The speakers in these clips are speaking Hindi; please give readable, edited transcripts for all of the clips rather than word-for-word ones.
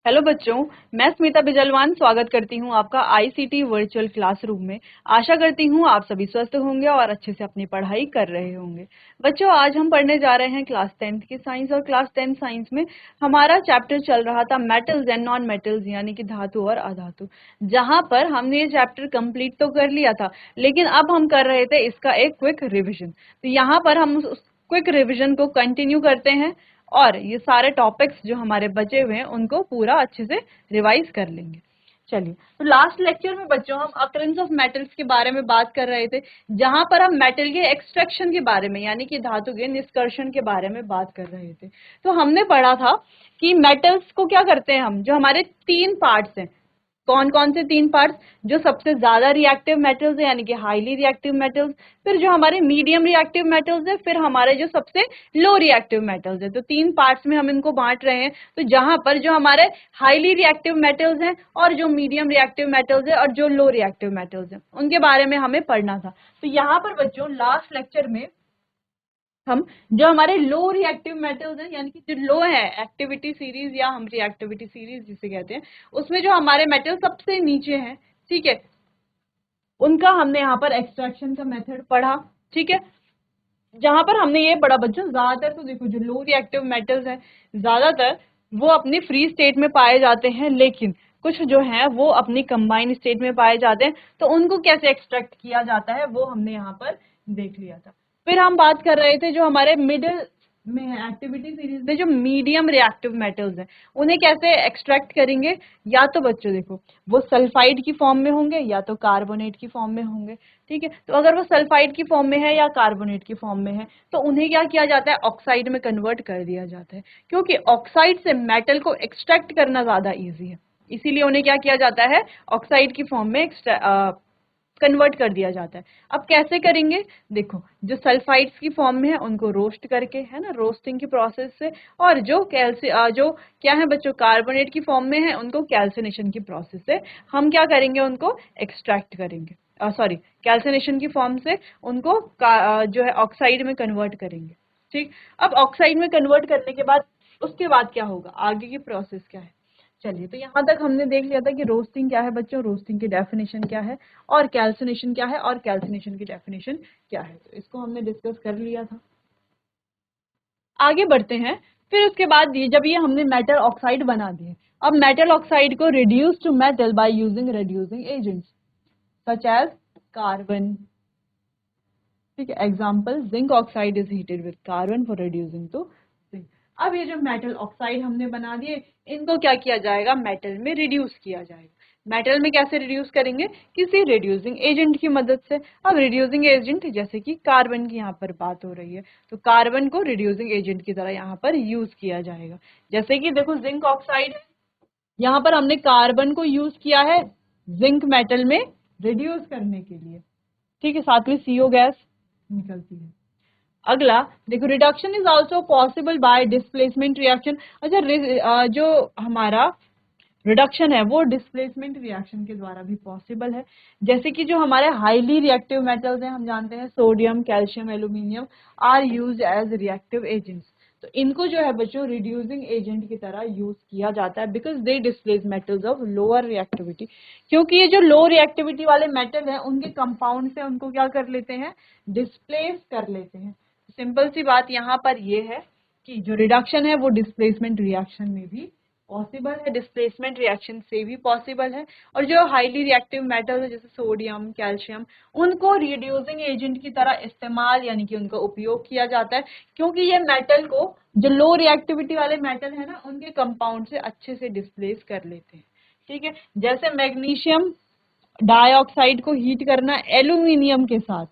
हेलो बच्चों, मैं स्मिता बिजलवान स्वागत करती हूं आपका आईसीटी वर्चुअल क्लासरूम में। आशा करती हूं आप सभी स्वस्थ होंगे और अच्छे से अपनी पढ़ाई कर रहे होंगे। बच्चों, आज हम पढ़ने जा रहे हैं क्लास 10th की साइंस। और क्लास 10th साइंस में हमारा चैप्टर चल रहा था मेटल्स एंड नॉन मेटल्स, यानी कि धातु और अधातु। जहां पर हमने ये चैप्टर कंप्लीट तो कर लिया था, लेकिन अब हम कर रहे थे इसका एक क्विक रिविजन। तो यहाँ पर हम उस क्विक रिविजन को कंटिन्यू करते हैं और ये सारे टॉपिक्स जो हमारे बचे हुए हैं उनको पूरा अच्छे से रिवाइज कर लेंगे। चलिए, तो लास्ट लेक्चर में बच्चों हम अकरेंस ऑफ मेटल्स के बारे में बात कर रहे थे, जहां पर हम मेटल के एक्सट्रैक्शन के बारे में यानी कि धातु के निष्कर्षण के बारे में बात कर रहे थे। तो हमने पढ़ा था कि मेटल्स को क्या करते हैं हम, जो हमारे तीन पार्ट्स हैं। कौन कौन से तीन पार्ट्स? जो सबसे ज्यादा रिएक्टिव मेटल्स है यानी कि हाईली रिएक्टिव मेटल्स, फिर जो हमारे मीडियम रिएक्टिव मेटल्स है, फिर हमारे जो सबसे लो रिएक्टिव मेटल्स है। तो तीन पार्ट्स में हम इनको बांट रहे हैं। तो जहां पर जो हमारे हाईली रिएक्टिव मेटल्स हैं और जो मीडियम रिएक्टिव मेटल्स है और जो लो रिएक्टिव मेटल्स है, उनके बारे में हमें पढ़ना था। तो यहाँ पर बच्चों लास्ट लेक्चर में हम जो हमारे लो रिएक्टिव मेटल्स हैं यानी कि जो लो है एक्टिविटी सीरीज या हम रिएक्टिविटी सीरीज जिसे कहते हैं, उसमें जो हमारे मेटल सबसे नीचे हैं, ठीक है, उनका हमने यहाँ पर एक्सट्रैक्शन का मेथड पढ़ा। ठीक है, जहां पर हमने ये पढ़ा बच्चों, ज्यादातर तो देखो जो लो रिएक्टिव मेटल्स हैं ज्यादातर वो अपनी फ्री स्टेट में पाए जाते हैं, लेकिन कुछ जो है वो अपनी कंबाइंड स्टेट में पाए जाते हैं। तो उनको कैसे एक्सट्रैक्ट किया जाता है वो हमने यहाँ पर देख लिया था। फिर हम बात कर रहे थे जो हमारे मिडिल में है एक्टिविटी सीरीज में, जो मीडियम रिएक्टिव मेटल्स हैं उन्हें कैसे एक्सट्रैक्ट करेंगे। या तो बच्चों देखो वो सल्फाइड की फॉर्म में होंगे या तो कार्बोनेट की फॉर्म में होंगे। ठीक है, तो अगर वो सल्फाइड की फॉर्म में है या कार्बोनेट की फॉर्म में है तो उन्हें क्या किया जाता है, ऑक्साइड में कन्वर्ट कर दिया जाता है, क्योंकि ऑक्साइड से मेटल को एक्सट्रैक्ट करना ज्यादा इजी है। इसीलिए उन्हें क्या किया जाता है, ऑक्साइड की फॉर्म में कन्वर्ट कर दिया जाता है। अब कैसे करेंगे, देखो जो सल्फाइड्स की फॉर्म में है उनको रोस्ट करके, है ना, रोस्टिंग की प्रोसेस से, और जो जो क्या है बच्चों कार्बोनेट की फॉर्म में है उनको कैल्सिनेशन की प्रोसेस से हम क्या करेंगे, उनको एक्सट्रैक्ट करेंगे। सॉरी, कैल्सिनेशन की फॉर्म से उनको जो है ऑक्साइड में कन्वर्ट करेंगे। ठीक, अब ऑक्साइड में कन्वर्ट करने के बाद उसके बाद क्या होगा, आगे की प्रोसेस क्या है। चलिए, तो यहाँ तक हमने देख लिया था कि रोस्टिंग क्या है बच्चों, रोस्टिंग की डेफिनेशन क्या है, और कैल्सिनेशन क्या है, और कैल्सिनेशन की डेफिनेशन क्या है। तो इसको हमने डिस्कस कर लिया था। आगे बढ़ते हैं। फिर उसके बाद जब ये हमने मेटल ऑक्साइड बना दिए, अब मेटल ऑक्साइड को reduce to metal by using reducing agents such as carbon. ठीक है, example zinc oxide is heated with carbon for reducing to zinc. अब ये जो मेटल ऑक्साइड हमने बना दिए, इनको क्या किया जाएगा, मेटल में रिड्यूस किया जाएगा। मेटल में कैसे रिड्यूस करेंगे, किसी रिड्यूसिंग एजेंट की मदद से। अब रिड्यूसिंग एजेंट जैसे कि कार्बन की यहाँ पर बात हो रही है, तो कार्बन को रिड्यूसिंग एजेंट की तरह यहाँ पर यूज किया जाएगा। जैसे कि देखो जिंक ऑक्साइड, यहाँ पर हमने कार्बन को यूज किया है जिंक मेटल में रिड्यूस करने के लिए। ठीक है, साथ में CO गैस निकलती है। अगला देखो, reduction is also possible by displacement reaction. अच्छा, जो हमारा रिडक्शन है वो डिस्प्लेसमेंट रिएक्शन के द्वारा भी पॉसिबल है। जैसे कि जो हमारे हाईली रिएक्टिव मेटल्स हैं, हम जानते हैं sodium, calcium, aluminium are used as reactive agents. तो इनको जो है बच्चों रिड्यूसिंग एजेंट की तरह यूज किया जाता है, because they displace metals of lower reactivity. क्योंकि ये जो लो रिएक्टिविटी वाले मेटल हैं उनके कंपाउंड से उनको क्या कर लेते हैं, डिस्प्लेस कर लेते हैं। सिंपल सी बात यहाँ पर ये है कि जो रिडक्शन है वो डिस्प्लेसमेंट रिएक्शन में भी पॉसिबल है, डिस्प्लेसमेंट रिएक्शन से भी पॉसिबल है। और जो हाईली रिएक्टिव मेटल है जैसे सोडियम, कैल्शियम, उनको रिड्यूसिंग एजेंट की तरह इस्तेमाल यानी कि उनका उपयोग किया जाता है, क्योंकि ये मेटल को, जो लो रिएक्टिविटी वाले मेटल है ना, उनके कंपाउंड से अच्छे से डिस्प्लेस कर लेते हैं। ठीक है, जैसे मैग्नीशियम डाइऑक्साइड को हीट करना एल्यूमिनियम के साथ,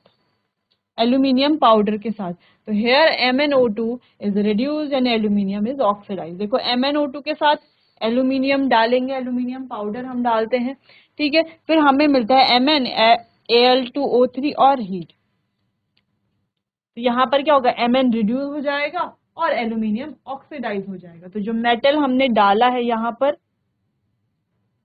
एल्यूमिनियम पाउडर के साथ, तो here MnO2 is reduced and aluminium is oxidise. देखो MnO2 के साथ एल्यूमिनियम डालेंगे, एल्यूमिनियम पाउडर हम डालते हैं, ठीक है, फिर हमें मिलता है MnAl2O3 और हीट। तो यहाँ पर क्या होगा, Mn रिड्यूस हो जाएगा और एल्यूमिनियम ऑक्सीडाइज हो जाएगा। तो जो मेटल हमने डाला है यहाँ पर,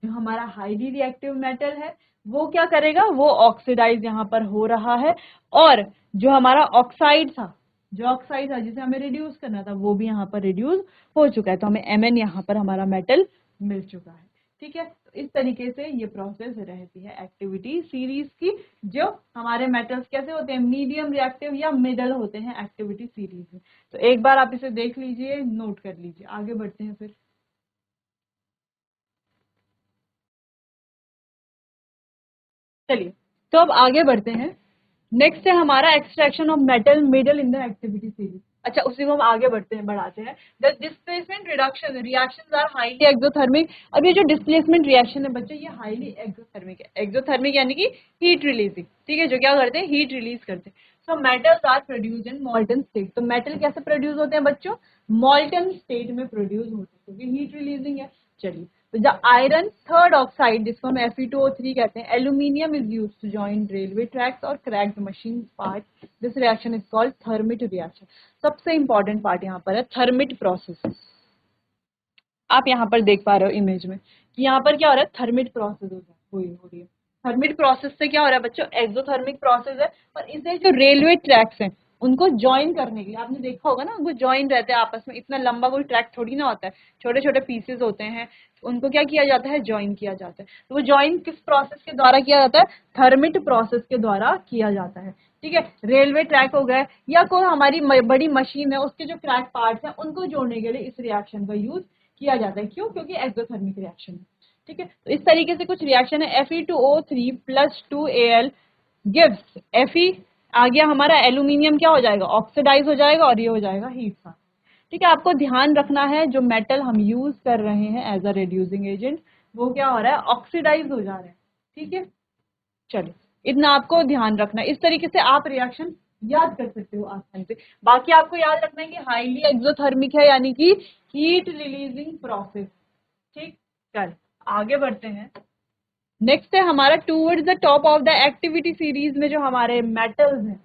जो हमारा हाईली रिएक्टिव मेटल है, वो क्या करेगा, वो ऑक्सीडाइज यहाँ पर हो रहा है, और जो हमारा ऑक्साइड था, जो ऑक्साइड था जिसे हमें रिड्यूस करना था, वो भी यहाँ पर रिड्यूस हो चुका है। तो हमें Mn यहाँ पर हमारा मेटल मिल चुका है। ठीक है, तो इस तरीके से ये प्रोसेस रहती है एक्टिविटी सीरीज की। जो हमारे मेटल्स कैसे होते हैं, मीडियम रिएक्टिव या मिडल होते हैं एक्टिविटी सीरीज में। तो एक बार आप इसे देख लीजिए, नोट कर लीजिए, आगे बढ़ते हैं फिर। चलिए, तो अब आगे बढ़ते हैं। नेक्स्ट है हमारा extraction of metal middle in the activity series. अच्छा, उसी को हम आगे बढ़ते हैं, बढ़ाते हैं। The displacement reduction reactions are highly exothermic. अब ये जो डिस्प्लेसमेंट रिएक्शन है बच्चों, ये हाईली एक्सोथर्मिक है। एक्सोथर्मिक यानी कि हीट रिलीजिंग, ठीक है, जो क्या करते हैं, हीट रिलीज करते हैं। So metals are produce in molten state. तो मेटल कैसे प्रोड्यूस होते हैं बच्चों, मॉल्टन स्टेट में प्रोड्यूस होते हैं, क्योंकि हीट रिलीजिंग है। चलिए, तो द आयरन थर्ड ऑक्साइड, जिसको हम Fe2O3 कहते हैं, aluminium is use to join railway tracks और cracked machine part. This reaction is called thermite reaction. सबसे इंपॉर्टेंट पार्ट यहाँ पर है थर्मिट प्रोसेस। आप यहाँ पर देख पा रहे हो इमेज में कि यहाँ पर क्या हो रहा है, थर्मिट प्रोसेस हो रही है। थर्मिट प्रोसेस से क्या हो रहा है बच्चों, एक्सोथर्मिक प्रोसेस है। और इसे जो रेलवे ट्रैक्स हैं उनको ज्वाइन करने के लिए, आपने देखा होगा ना, उनको ज्वाइन रहते हैं आपस में। इतना लंबा कोई ट्रैक थोड़ी ना होता है, छोटे छोटे पीसेस होते हैं, उनको क्या किया जाता है, ज्वाइन किया जाता है। तो वो ज्वाइन किस प्रोसेस के द्वारा किया जाता है, थर्मिट प्रोसेस के द्वारा किया जाता है। ठीक है, रेलवे ट्रैक हो गए या कोई हमारी बड़ी मशीन है, उसके जो क्रैक पार्ट्स हैं उनको जोड़ने के लिए इस रिएक्शन का यूज किया जाता है। क्यों, क्योंकि एक्सोथर्मिक रिएक्शन है। ठीक है, तो इस तरीके से कुछ रिएक्शन है। Fe2O3 plus 2Al gives Fe, आ गया हमारा एल्यूमिनियम, क्या हो जाएगा, ऑक्सीडाइज हो जाएगा, और ये हो जाएगा हीट सा। ठीक है, आपको ध्यान रखना है जो मेटल हम यूज कर रहे हैं एज अ रिड्यूसिंग एजेंट, वो क्या हो रहा है, ऑक्सीडाइज हो जा रहा है। ठीक है, चलिए, इतना आपको ध्यान रखना है। इस तरीके से आप रिएक्शन याद कर सकते हो आसानी से। बाकी आपको याद रखना है कि हाईली एक्सोथर्मिक है, यानी कि हीट रिलीजिंग प्रोसेस। ठीक, चल आगे बढ़ते हैं। नेक्स्ट है हमारा towards the top of the activity series में जो हमारे मेटल्स हैं,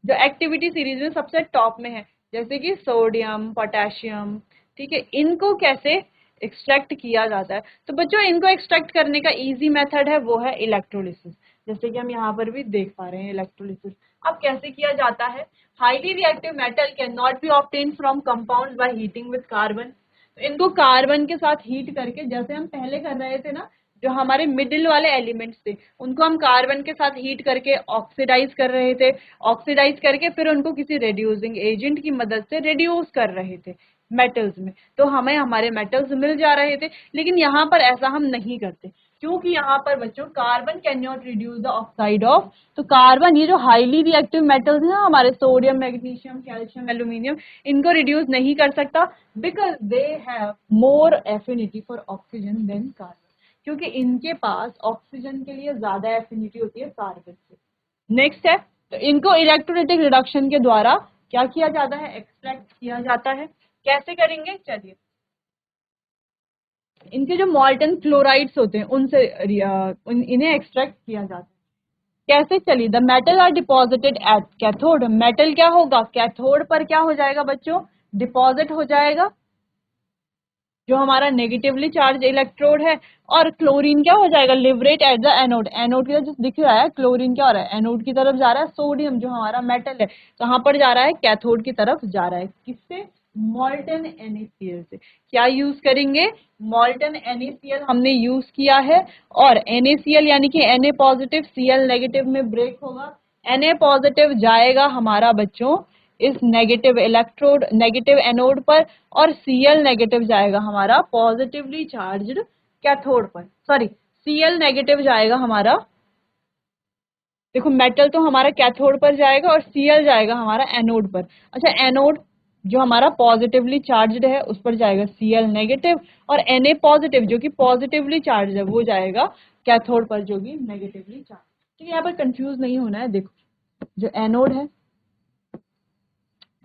जो एक्टिविटी सीरीज में सबसे टॉप में है, जैसे कि सोडियम, पोटेशियम। ठीक है, इनको कैसे एक्सट्रैक्ट किया जाता है, तो बच्चों इनको एक्सट्रैक्ट करने का इजी मेथड है, वो है इलेक्ट्रोलिसिस। जैसे कि हम यहाँ पर भी देख पा रहे हैं इलेक्ट्रोलिसिस। अब कैसे किया जाता है, highly reactive metal can not be obtain from compounds by heating with carbon. तो इनको कार्बन के साथ हीट करके, जैसे हम पहले कर रहे थे ना, जो हमारे मिडिल वाले एलिमेंट्स थे उनको हम कार्बन के साथ हीट करके ऑक्सीडाइज कर रहे थे। ऑक्सीडाइज करके फिर उनको किसी रेड्यूसिंग एजेंट की मदद से रिड्यूस कर रहे थे मेटल्स में, तो हमें हमारे मेटल्स मिल जा रहे थे। लेकिन यहाँ पर ऐसा हम नहीं करते, क्योंकि यहाँ पर बच्चों carbon can not reduce the oxide of. तो कार्बन, ये जो हाईली रिएक्टिव मेटल्स हैं हमारे, सोडियम, मैग्नीशियम, कैल्शियम, एल्यूमिनियम, इनको रिड्यूस नहीं कर सकता, because they have more affinity for oxygen than carbon. क्योंकि इनके पास ऑक्सीजन के लिए ज्यादा एफिनिटी होती है कार्बन से। नेक्स्ट है, तो इनको इलेक्ट्रोलाइटिक रिडक्शन के द्वारा क्या किया जाता है, एक्सट्रैक्ट किया जाता है। कैसे करेंगे, चलिए, इनके जो मॉल्टन क्लोराइड्स होते हैं उनसे इन्हें एक्सट्रैक्ट किया जाता है। कैसे, चलिए, the metal are deposited at cathode. Metal क्या होगा, कैथोड पर क्या हो जाएगा बच्चों, डिपॉजिट हो जाएगा, जो हमारा नेगेटिवली चार्ज इलेक्ट्रोड है। और क्लोरीन क्या हो जाएगा, liberate at the anode. Anode की जो दिख रहा है, क्लोरीन क्या हो रहा है, एनोड की तरफ जा रहा है। सोडियम जो हमारा मेटल है कहाँ पर जा रहा है, कैथोड की तरफ जा रहा है। किससे, मॉल्टन NaCl से। क्या यूज करेंगे, मॉल्टन NaCl हमने यूज किया है। और NaCl यानी कि Na पॉजिटिव Cl नेगेटिव में ब्रेक होगा। Na पॉजिटिव जाएगा हमारा बच्चों इस नेगेटिव इलेक्ट्रोड, नेगेटिव एनोड पर, और Cl नेगेटिव जाएगा हमारा पॉजिटिवली चार्ज्ड कैथोड पर। सॉरी, Cl नेगेटिव जाएगा हमारा, देखो मेटल तो हमारा कैथोड पर जाएगा और Cl जाएगा हमारा एनोड पर। अच्छा, एनोड जो हमारा पॉजिटिवली चार्ज्ड है उस पर जाएगा Cl नेगेटिव, और Na पॉजिटिव जो कि पॉजिटिवली चार्ज है वो जाएगा कैथोड पर जो कि नेगेटिवली चार्ज। ठीक है, यहाँ पर कंफ्यूज नहीं होना है। देखो, जो एनोड है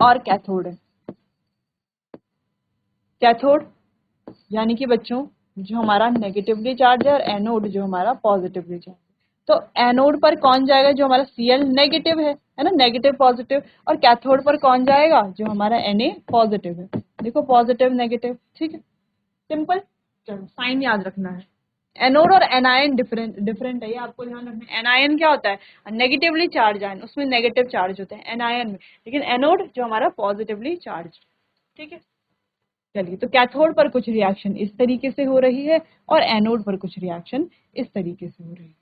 और कैथोड है, कैथोड यानी कि बच्चों जो हमारा नेगेटिवली चार्ज है, और एनोड जो हमारा पॉजिटिवली चार्ज है। तो एनोड पर कौन जाएगा, जो हमारा Cl नेगेटिव है ना, नेगेटिव पॉजिटिव। और कैथोड पर कौन जाएगा, जो हमारा Na पॉजिटिव है। देखो, पॉजिटिव नेगेटिव। ठीक है, सिंपल। चलो, साइन याद रखना है। एनोड और एनायन डिफरेंट डिफरेंट है, ये आपको ध्यान रखना है। एनायन क्या होता है, नेगेटिवली चार्ज आयन, उसमें नेगेटिव चार्ज होते हैं एनायन में। लेकिन एनोड जो हमारा पॉजिटिवली चार्ज। ठीक है, चलिए, तो कैथोड पर कुछ रिएक्शन इस तरीके से हो रही है और एनोड पर कुछ रिएक्शन इस तरीके से हो रही है।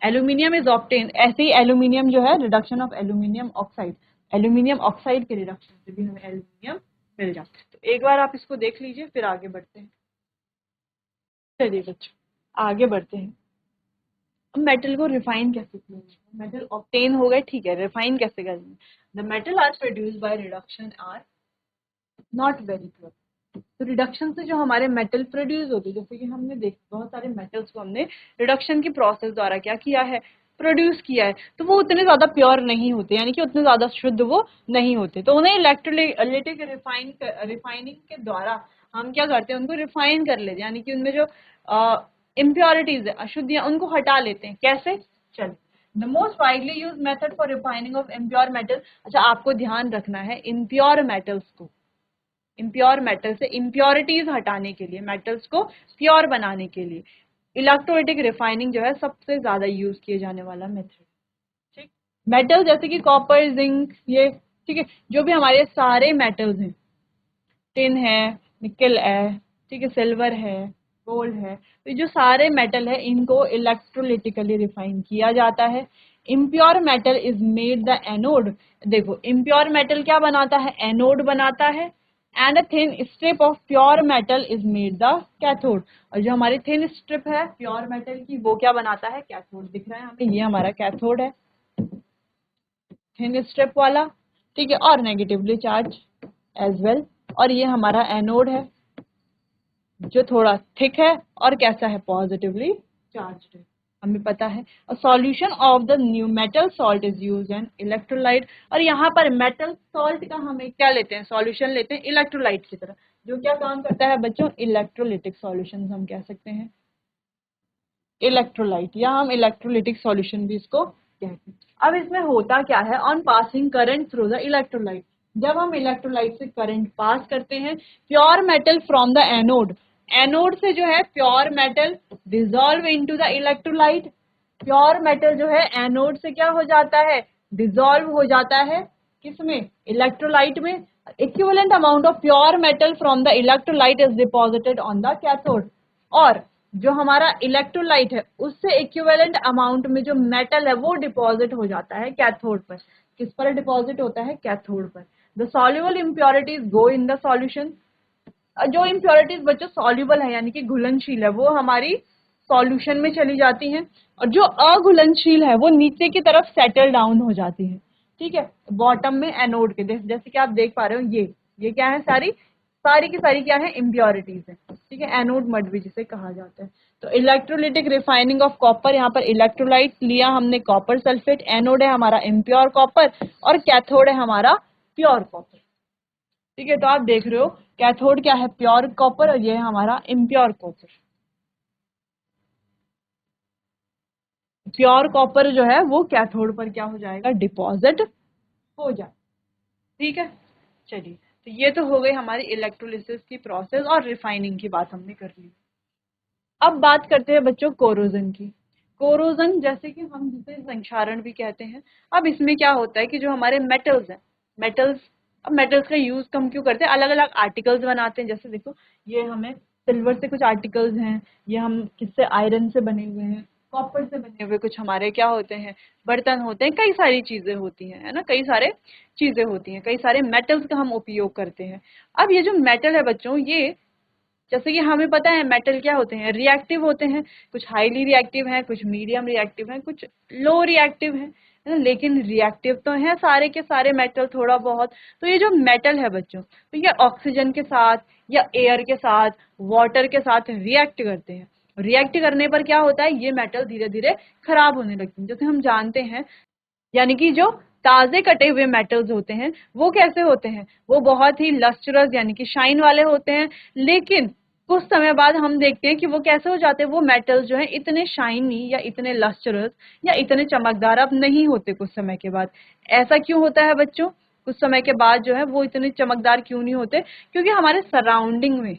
एल्यूमिनियम इज ऑब्टेन, ऐसे ही एल्यूमिनियम जो है, reduction of aluminium oxide, aluminium oxide के रिडक्शन से भी हमें एल्यूमिनियम मिल जाता है। तो एक बार आप इसको देख लीजिए, फिर आगे बढ़ते हैं। चलिए बच्चों, आगे बढ़ते हैं। अब मेटल को रिफाइन कैसे किया जाए? मेटल ऑब्टेन हो गए, ठीक है, रिफाइन कैसे करेंगे? The metal are produced by reduction are not very pure. तो रिडक्शन से जो हमारे मेटल प्रोड्यूस होते हैं, जैसे कि हमने देखा बहुत सारे मेटल्स को हमने रिडक्शन की प्रोसेस द्वारा क्या किया है, प्रोड्यूस किया है, तो वो उतने ज्यादा प्योर नहीं होते, यानी कि उतने ज्यादा शुद्ध वो नहीं होते। तो उन्हें इलेक्ट्रोलाइटिक रिफाइनिंग के द्वारा हम क्या करते हैं, उनको रिफाइन कर लेते हैं, यानी कि उनमें जो इम्प्योरिटीज है, अशुद्धियां, उनको हटा लेते हैं। कैसे? चलिए, the most widely use method for refining of impure metal. अच्छा, आपको ध्यान रखना है इम्प्योर मेटल्स को, इम्प्योर मेटल से इम्प्योरिटीज हटाने के लिए, मेटल्स को प्योर बनाने के लिए इलेक्ट्रोलाइटिक रिफाइनिंग जो है सबसे ज्यादा यूज किए जाने वाला मेथड। ठीक, मेटल जैसे कि कॉपर, जिंक, ये ठीक है, जो भी हमारे सारे मेटल्स हैं, टिन है, निकल है, ठीक है, सिल्वर है, गोल्ड है, तो ये जो सारे मेटल है इनको इलेक्ट्रोलिटिकली रिफाइन किया जाता है। Impure metal is made the anode. देखो, इम्प्योर मेटल क्या बनाता है? एनोड बनाता है। And a thin strip of pure metal is made the cathode. और जो हमारी थिन स्ट्रिप है प्योर मेटल की, वो क्या बनाता है? कैथोड। दिख रहा है हमें, ये हमारा कैथोड है, थिन स्ट्रिप वाला, ठीक है, और नेगेटिवली चार्ज एज वेल। और ये हमारा एनोड है, जो थोड़ा थिक है और कैसा है? पॉजिटिवली चार्ज्ड है, हमें पता है। A solution of the new metal salt is used an electrolyte. और यहाँ पर मेटल सॉल्ट का हम क्या लेते हैं? सॉल्यूशन लेते हैं इलेक्ट्रोलाइट की तरह, जो क्या काम करता है बच्चों? इलेक्ट्रोलिटिक सॉल्यूशन हम कह सकते हैं, इलेक्ट्रोलाइट, या हम इलेक्ट्रोलिटिक सॉल्यूशन भी इसको कहते हैं। अब इसमें होता क्या है? On passing current through the electrolyte, जब हम इलेक्ट्रोलाइट से करंट पास करते हैं, pure metal from the anode, anode से जो है pure metal dissolve into the electrolyte. Pure metal जो है एनोड से क्या हो जाता है? डिजोल्व हो जाता है किसमें? इलेक्ट्रोलाइट में। Equivalent amount of pure metal from the electrolyte is deposited on the cathode. और जो हमारा इलेक्ट्रोलाइट है उससे इक्विवेलेंट अमाउंट में जो मेटल है वो डिपॉजिट हो जाता है कैथोड पर। किस पर डिपॉजिट होता है? कैथोड पर। The soluble impurities go in the solution. जो इम्प्योरिटीज बच्चों सॉल्युबल है, यानी कि घुलनशील है, वो हमारी सॉल्यूशन में चली जाती हैं, और जो अघुलनशील है वो नीचे की तरफ सेटल डाउन हो जाती है। ठीक है, बॉटम में एनोड के, जैसे कि आप देख पा रहे हो, ये क्या है? सारी सारी की सारी क्या है? इम्प्योरिटीज है। ठीक है, एनोड मड भी जिसे कहा जाता है। तो इलेक्ट्रोलिटिक रिफाइनिंग ऑफ कॉपर, यहाँ पर इलेक्ट्रोलाइट लिया हमने कॉपर सल्फेट, एनोड है हमारा इम्प्योर कॉपर, और कैथोड है हमारा प्योर कॉपर। ठीक है, तो आप देख रहे हो कैथोड क्या है? प्योर कॉपर, और ये है हमारा इम्प्योर कॉपर। प्योर कॉपर जो है वो कैथोड पर क्या हो जाएगा? डिपॉजिट हो जाए। ठीक है, चलिए, तो ये तो हो गई हमारी इलेक्ट्रोलिसिस की प्रोसेस और रिफाइनिंग की बात हमने कर ली। अब बात करते हैं बच्चों कोरोजन की। कोरोजन जैसे कि हम जिसे संक्षारण भी कहते हैं। अब इसमें क्या होता है कि जो हमारे मेटल्स हैं, मेटल्स, अब मेटल्स का यूज हम क्यों करते हैं? अलग अलग आर्टिकल्स बनाते हैं। जैसे देखो, ये हमें सिल्वर से कुछ आर्टिकल्स हैं, ये हम किससे? आयरन से बने हुए हैं, कॉपर से बने हुए कुछ हमारे क्या होते हैं? बर्तन होते हैं, कई सारी चीजें होती हैं, है ना, कई सारे चीजें होती हैं, कई सारे मेटल्स का हम उपयोग करते हैं। अब ये जो मेटल है बच्चों, ये जैसे कि हमें पता है मेटल क्या होते हैं? रिएक्टिव होते हैं, कुछ हाईली रिएक्टिव हैं, कुछ मीडियम रिएक्टिव हैं, कुछ लो रिएक्टिव हैं, है ना, लेकिन रिएक्टिव तो हैं सारे के सारे मेटल थोड़ा बहुत। तो ये जो मेटल है बच्चों, तो ये ऑक्सीजन के साथ या एयर के साथ, वाटर के साथ रिएक्ट करते हैं। रिएक्ट करने पर क्या होता है? ये मेटल धीरे धीरे खराब होने लगते हैं। जैसे हम जानते हैं, यानी कि जो ताजे कटे हुए मेटल्स होते हैं वो कैसे होते हैं? वो बहुत ही लस्ट्रस यानी कि शाइन वाले होते हैं, लेकिन कुछ समय बाद हम देखते हैं कि वो कैसे हो जाते हैं? वो मेटल्स जो है इतने शाइनी या इतने लस्ट्रस या इतने चमकदार अब नहीं होते कुछ समय के बाद। ऐसा क्यों होता है बच्चों? कुछ समय के बाद जो है वो इतने चमकदार क्यों नहीं होते? क्योंकि हमारे सराउंडिंग में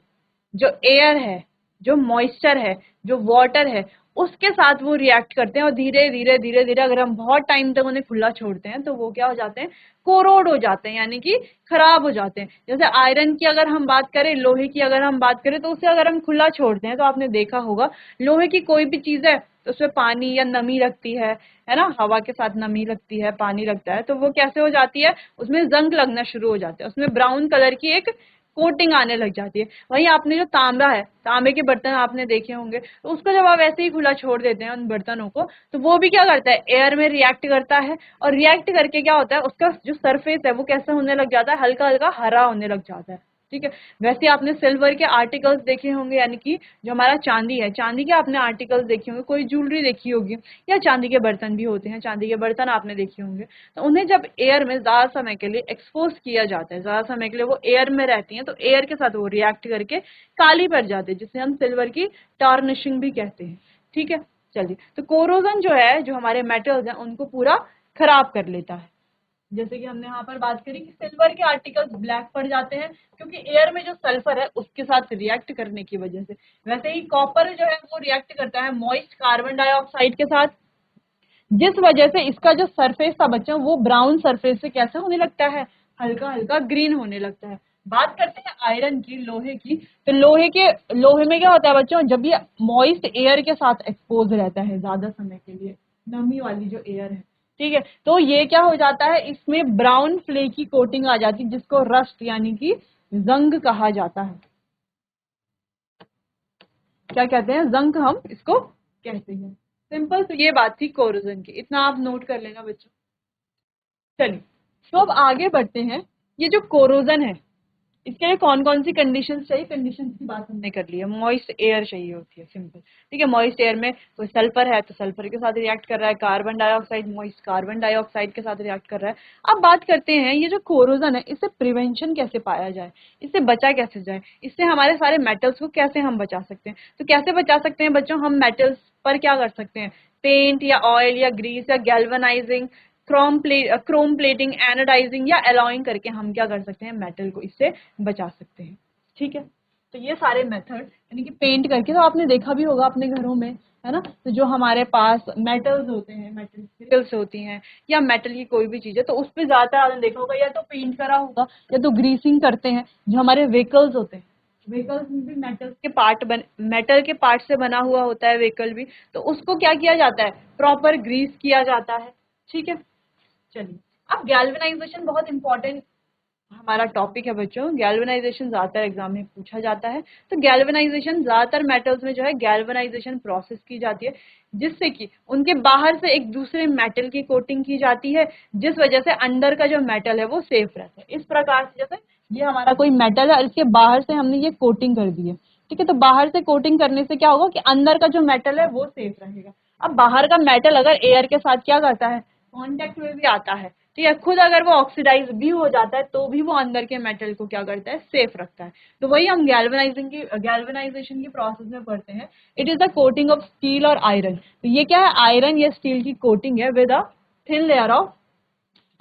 जो एयर है, जो मॉइस्चर है, जो वाटर है, उसके साथ वो रिएक्ट करते हैं और धीरे धीरे धीरे धीरे अगर हम बहुत टाइम तक उन्हें खुला छोड़ते हैं तो वो क्या हो जाते हैं, कोरोड हो जाते हैं, यानी कि खराब हो जाते हैं। जैसे आयरन की अगर हम बात करें, लोहे की अगर हम बात करें, तो उसे अगर हम खुला छोड़ते हैं तो आपने देखा होगा लोहे की कोई भी चीज है तो उसमें पानी या नमी लगती है ना, हवा के साथ नमी लगती है, पानी लगता है, तो वो कैसे हो जाती है, उसमें जंग लगना शुरू हो जाता है, उसमें ब्राउन कलर की एक कोटिंग आने लग जाती है। वहीं आपने जो तांबा है, तांबे के बर्तन आपने देखे होंगे, तो उसको जब आप ऐसे ही खुला छोड़ देते हैं उन बर्तनों को, तो वो भी क्या करता है, एयर में रिएक्ट करता है, और रिएक्ट करके क्या होता है, उसका जो सरफेस है वो कैसा होने लग जाता है, हल्का हल्का हरा होने लग जाता है। ठीक है, वैसे आपने सिल्वर के आर्टिकल्स देखे होंगे, यानी कि जो हमारा चांदी है, चांदी के आपने आर्टिकल्स देखे होंगे, कोई ज्वेलरी देखी होगी, या चांदी के बर्तन भी होते हैं, चांदी के बर्तन आपने देखे होंगे, तो उन्हें जब एयर में ज्यादा समय के लिए एक्सपोज किया जाता है, ज्यादा समय के लिए वो एयर में रहती हैं, तो एयर के साथ वो रिएक्ट करके काली पड़ जाती है, जिसे हम सिल्वर की टार्निशिंग भी कहते हैं। ठीक है, चलिए, तो कोरोजन जो है, जो हमारे मेटल्स हैं उनको पूरा खराब कर लेता है। जैसे कि हमने यहाँ पर बात करी कि सिल्वर के आर्टिकल्स ब्लैक पड़ जाते हैं क्योंकि एयर में जो सल्फर है उसके साथ रिएक्ट करने की वजह से। वैसे ही कॉपर जो है वो रिएक्ट करता है मॉइस्ट कार्बन डाइऑक्साइड के साथ, जिस वजह से इसका जो सरफेस था बच्चों, वो ब्राउन सरफेस से कैसे होने लगता है, हल्का हल्का ग्रीन होने लगता है। बात करते हैं आयरन की, लोहे की, तो लोहे में क्या होता है बच्चों, जब ये मॉइस्ट एयर के साथ एक्सपोज रहता है ज्यादा समय के लिए, नमी वाली जो एयर है, ठीक है, तो ये क्या हो जाता है, इसमें ब्राउन फ्ले की कोटिंग आ जाती है, जिसको रस्ट यानी कि जंग कहा जाता है। क्या कहते हैं, जंग हम इसको कहते हैं। सिंपल, तो ये बात थी कोरोजन की, इतना आप नोट कर लेना बच्चों। चलिए, तो अब आगे बढ़ते हैं। ये जो कोरोजन है, इसके लिए कौन कौन सी कंडीशंस चाहिए, कंडीशंस की बात हमने कर ली है। मॉइस्ट एयर चाहिए होती है, सिंपल। ठीक है, मॉइस्ट एयर में कोई सल्फर है तो सल्फर के साथ रिएक्ट कर रहा है, carbon dioxide moist carbon dioxide के साथ रिएक्ट कर रहा है। अब बात करते हैं ये जो कोरोजन है, इससे प्रिवेंशन कैसे पाया जाए, इससे बचा कैसे जाए, इससे हमारे सारे मेटल्स को कैसे हम बचा सकते हैं। तो कैसे बचा सकते हैं बच्चों, हम मेटल्स पर क्या कर सकते हैं, पेंट या ऑयल या ग्रीस या गैल्वेनाइजिंग, क्रोम प्लेटिंग, एनोडाइजिंग या एलॉइंग करके हम क्या कर सकते हैं, मेटल को इससे बचा सकते हैं। ठीक है, तो ये सारे मेथड, यानी कि पेंट करके, तो आपने देखा भी होगा अपने घरों में, है ना, तो जो हमारे पास मेटल्स होते हैं, मेटेरियल्स होती हैं, या मेटल की कोई भी चीज है, तो उस पर ज्यादातर आपने देखा होगा या तो पेंट करा होगा या तो ग्रीसिंग करते हैं। जो हमारे व्हीकल्स होते हैं, व्हीकल्स में भी मेटल के पार्ट से बना हुआ होता है व्हीकल भी, तो उसको क्या किया जाता है, प्रॉपर ग्रीस किया जाता है। ठीक है, चलिए, अब गैल्वेनाइजेशन बहुत इंपॉर्टेंट हमारा टॉपिक है बच्चों। गैल्वेनाइजेशन ज्यादातर एग्जाम में पूछा जाता है। तो गैल्वेनाइजेशन ज्यादातर मेटल्स में जो है गैल्वेनाइजेशन प्रोसेस की जाती है, जिससे कि उनके बाहर से एक दूसरे मेटल की कोटिंग की जाती है, जिस वजह से अंदर का जो मेटल है वो सेफ रहता है। इस प्रकार से जैसे ये हमारा कोई मेटल है और इसके बाहर से हमने ये कोटिंग कर दी है, ठीक है, तो बाहर से कोटिंग करने से क्या होगा कि अंदर का जो मेटल है वो सेफ रहेगा। अब बाहर का मेटल अगर एयर के साथ क्या करता है, कांटेक्ट में भी आता है, ठीक है, खुद अगर वो ऑक्सीडाइज भी हो जाता है तो भी वो अंदर के मेटल को क्या करता है, सेफ रखता है। तो वही हम गैल्वेनाइजेशन की प्रोसेस में पढ़ते हैं। It is the coating of steel और आयरन। तो ये क्या है, आयरन या स्टील की कोटिंग है with a thin layer of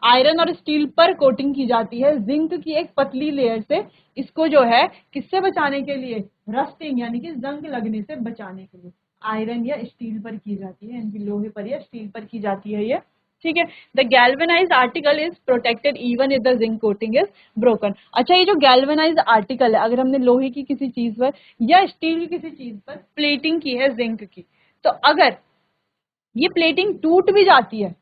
iron, और स्टील पर कोटिंग की जाती है जिंक की एक पतली लेयर से। इसको जो है किससे बचाने के लिए, रस्टिंग यानी कि जंग लगने से बचाने के लिए आयरन या स्टील पर की जाती है, यानी लोहे पर या स्टील पर की जाती है ये। ठीक है, the galvanised article is protected even if the zinc coating is broken. अच्छा, ये जो गैल्वेनाइज्ड आर्टिकल है, अगर हमने लोहे की किसी चीज पर या स्टील की किसी चीज पर प्लेटिंग की है जिंक की, तो अगर ये प्लेटिंग टूट भी जाती है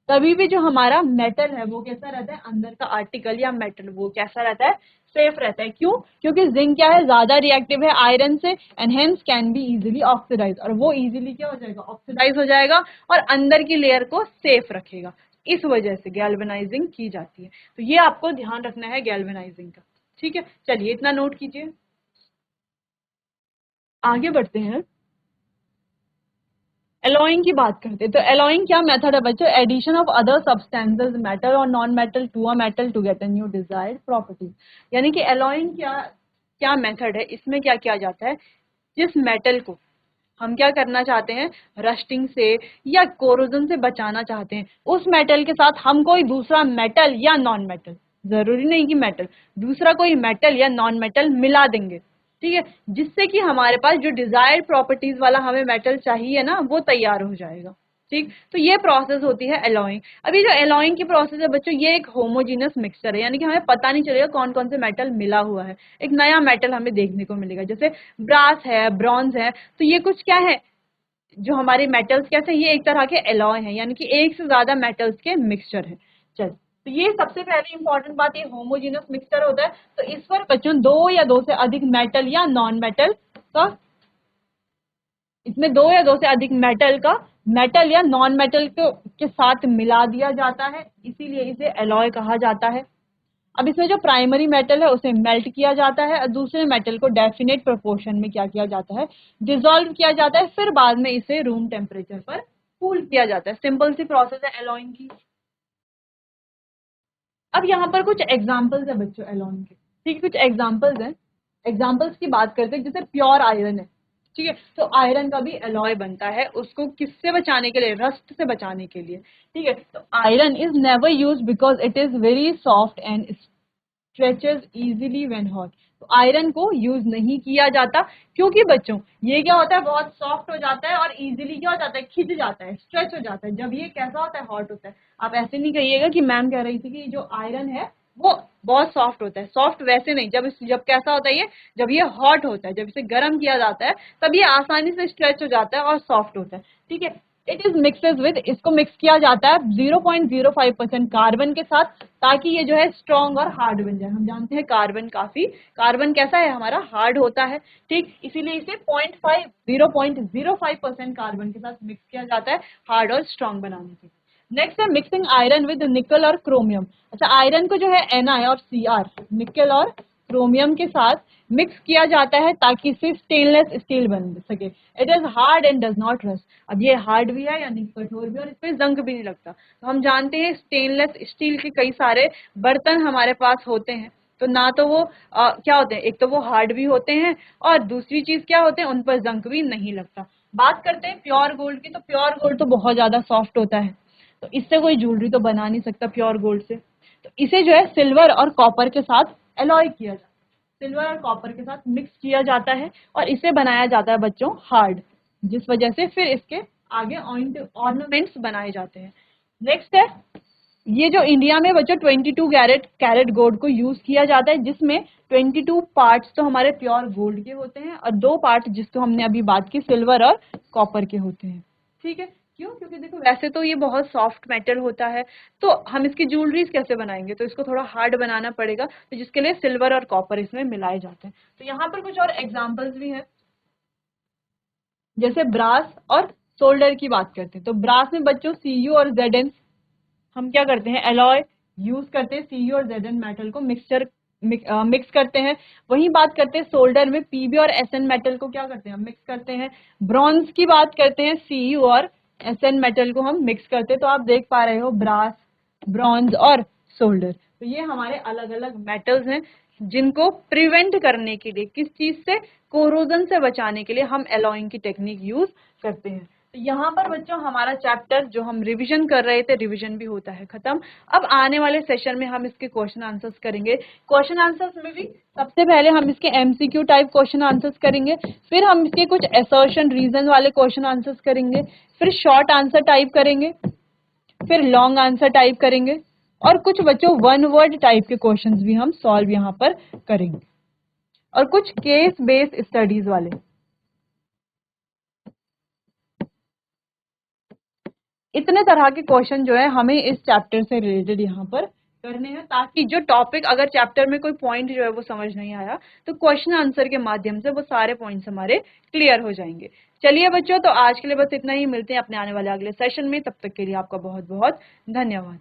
तभी भी जो हमारा मेटल है वो कैसा रहता है, अंदर का आर्टिकल या मेटल वो कैसा रहता है, सेफ रहता है। क्यों, क्योंकि जिंक क्या है, ज्यादा रिएक्टिव है आयरन से, and hence can be easily oxidise, और वो इजीली क्या हो जाएगा, ऑक्सीडाइज हो जाएगा और अंदर की लेयर को सेफ रखेगा। इस वजह से गैल्वेनाइजिंग की जाती है। तो ये आपको ध्यान रखना है गैल्वेनाइजिंग का। ठीक है, चलिए इतना नोट कीजिए, आगे बढ़ते हैं। एलॉइंग की बात करते हैं। तो एलॉइंग क्या मेथड है बच्चों, addition of other substances metal और non metal to a metal to get a new desired property. यानी कि एलॉइंग क्या क्या मेथड है, इसमें क्या किया जाता है, जिस मेटल को हम क्या करना चाहते हैं, रस्टिंग से या कोरोजन से बचाना चाहते हैं, उस मेटल के साथ हम कोई दूसरा मेटल या नॉन मेटल, जरूरी नहीं कि मेटल, दूसरा कोई मेटल या नॉन मेटल मिला देंगे। ठीक है, जिससे कि हमारे पास जो डिजायर्ड प्रॉपर्टीज वाला हमें मेटल चाहिए ना वो तैयार हो जाएगा। ठीक, तो ये प्रोसेस होती है एलॉइंग। अभी जो एलॉइंग की प्रोसेस है बच्चों, ये एक होमोजीनस मिक्सचर है, यानी कि हमें पता नहीं चलेगा कौन कौन से मेटल मिला हुआ है, एक नया मेटल हमें देखने को मिलेगा। जैसे ब्रास है, ब्रॉन्ज है, तो ये कुछ क्या है, जो हमारे मेटल्स कैसे, ये एक तरह के एलॉय है, यानी कि एक से ज्यादा मेटल्स के मिक्सचर है। चल, तो ये सबसे पहले इंपॉर्टेंट बात, ये होमोजीनस मिक्सचर होता है। तो इस पर बच्चों दो या दो से अधिक मेटल या नॉन मेटल का, इसमें दो या दो से अधिक मेटल का मेटल या नॉन मेटल के साथ मिला दिया जाता है, इसीलिए इसे एलॉय कहा जाता है। अब इसमें जो प्राइमरी मेटल है उसे मेल्ट किया जाता है और दूसरे मेटल को डेफिनेट प्रोपोर्शन में क्या किया जाता है, डिसॉल्व किया जाता है, फिर बाद में इसे रूम टेम्परेचर पर कूल किया जाता है। सिंपल सी प्रोसेस है एलॉइंग की। अब यहाँ पर कुछ एग्जांपल्स है बच्चों एलॉइंग के, ठीक है, कुछ एग्जांपल्स हैं। एग्जांपल्स की बात करते हैं, जैसे प्योर आयरन है, ठीक है, तो आयरन का भी एलॉय बनता है, उसको किससे बचाने के लिए, रस्ट से बचाने के लिए। ठीक है, तो iron is never use because it is very soft and stretches easily when hot. तो आयरन को यूज नहीं किया जाता क्योंकि बच्चों ये क्या होता है, बहुत सॉफ्ट हो जाता है और इजीली क्या हो जाता है, खिंच जाता है, स्ट्रेच हो जाता है जब ये कैसा होता है, हॉट होता है। आप ऐसे नहीं कहिएगा कि मैम कह रही थी कि जो आयरन है वो बहुत सॉफ्ट होता है, सॉफ्ट वैसे नहीं, जब कैसा होता है ये, जब ये हॉट होता है, जब इसे गर्म किया जाता है तब ये आसानी से स्ट्रेच हो जाता है और सॉफ्ट होता है। ठीक है, इट इज मिक्सेस विद, इसको मिक्स किया जाता है 0.05% कार्बन के साथ, ताकि ये जो है स्ट्रॉन्ग और हार्ड बन जाए। हम जानते हैं कार्बन कैसा है, हमारा हार्ड होता है। ठीक, इसीलिए इसे 0.05% कार्बन के साथ मिक्स किया जाता है हार्ड और स्ट्रॉन्ग बनाने के लिए। नेक्स्ट है मिक्सिंग आयरन विद निकल और क्रोमियम। अच्छा, आयरन को जो है Na और Cr, निकल और क्रोमियम के साथ मिक्स किया जाता है ताकि इसे स्टेनलेस स्टील बन सके। It is hard and does not rust. अब ये हार्ड भी है यानी कठोर भी, और इस पे जंग भी नहीं लगता। तो हम जानते हैं स्टेनलेस स्टील के कई सारे बर्तन हमारे पास होते हैं, तो ना तो वो क्या होते हैं, एक तो वो हार्ड भी होते हैं और दूसरी चीज क्या होते हैं, उन पर जंग भी नहीं लगता। बात करते हैं प्योर गोल्ड की, तो प्योर गोल्ड तो बहुत ज्यादा सॉफ्ट होता है, तो इससे कोई ज्वेलरी तो बना नहीं सकता प्योर गोल्ड से। तो इसे जो है सिल्वर और कॉपर के साथ एलॉय किया जाता है, सिल्वर और कॉपर के साथ मिक्स किया जाता है और इसे बनाया जाता है बच्चों हार्ड, जिस वजह से फिर इसके आगे ऑर्नामेंट्स बनाए जाते हैं। नेक्स्ट है, ये जो इंडिया में बच्चों 22 कैरेट गोल्ड को यूज किया जाता है, जिसमें 22 पार्ट्स तो हमारे प्योर गोल्ड के होते हैं और 2 पार्ट जिसको हमने अभी बात की सिल्वर और कॉपर के होते हैं। ठीक है, क्यों, क्योंकि देखो वैसे तो ये बहुत सॉफ्ट मेटल होता है, तो हम इसकी ज्वेलरीज कैसे बनाएंगे, तो इसको थोड़ा हार्ड बनाना पड़ेगा, तो जिसके लिए सिल्वर और कॉपर इसमें मिलाए जाते हैं। तो यहाँ पर कुछ और एग्जाम्पल्स भी हैं, जैसे ब्रास और सोल्डर की बात करते हैं। तो ब्रास में बच्चों Cu और Zn, हम क्या करते हैं, एलॉय यूज करते हैं, Cu और Zn मेटल को मिक्स करते हैं। वही बात करते हैं सोल्डर में Pb और Sn मेटल को क्या करते हैं, हम मिक्स करते हैं। ब्रॉन्ज की बात करते हैं, Cu और Sn मेटल को हम मिक्स करते हैं। तो आप देख पा रहे हो ब्रास, ब्रॉन्ज और सोल्डर, तो ये हमारे अलग अलग मेटल्स हैं जिनको प्रिवेंट करने के लिए, किस चीज से, कोरोजन से बचाने के लिए हम एलॉइंग की टेक्निक यूज करते हैं। तो यहाँ पर बच्चों हमारा चैप्टर जो हम रिवीजन कर रहे थे, रिवीजन भी होता है खत्म। अब आने वाले सेशन में हम इसके क्वेश्चन आंसर्स करेंगे। क्वेश्चन आंसर्स में भी सबसे पहले हम इसके एमसीक्यू टाइप क्वेश्चन आंसर्स करेंगे, फिर हम इसके कुछ असर्शन रीजन वाले क्वेश्चन आंसर्स करेंगे, फिर शॉर्ट आंसर टाइप करेंगे, फिर लॉन्ग आंसर टाइप करेंगे, और कुछ बच्चों वन वर्ड टाइप के क्वेश्चंस भी हम सॉल्व यहाँ पर करेंगे, और कुछ केस बेस्ड स्टडीज वाले। इतने तरह के क्वेश्चन जो है हमें इस चैप्टर से रिलेटेड यहाँ पर करने हैं, ताकि जो टॉपिक, अगर चैप्टर में कोई पॉइंट जो है वो समझ नहीं आया तो क्वेश्चन आंसर के माध्यम से वो सारे पॉइंट्स हमारे क्लियर हो जाएंगे। चलिए बच्चों, तो आज के लिए बस इतना ही, मिलते हैं अपने आने वाले अगले सेशन में, तब तक के लिए आपका बहुत बहुत धन्यवाद।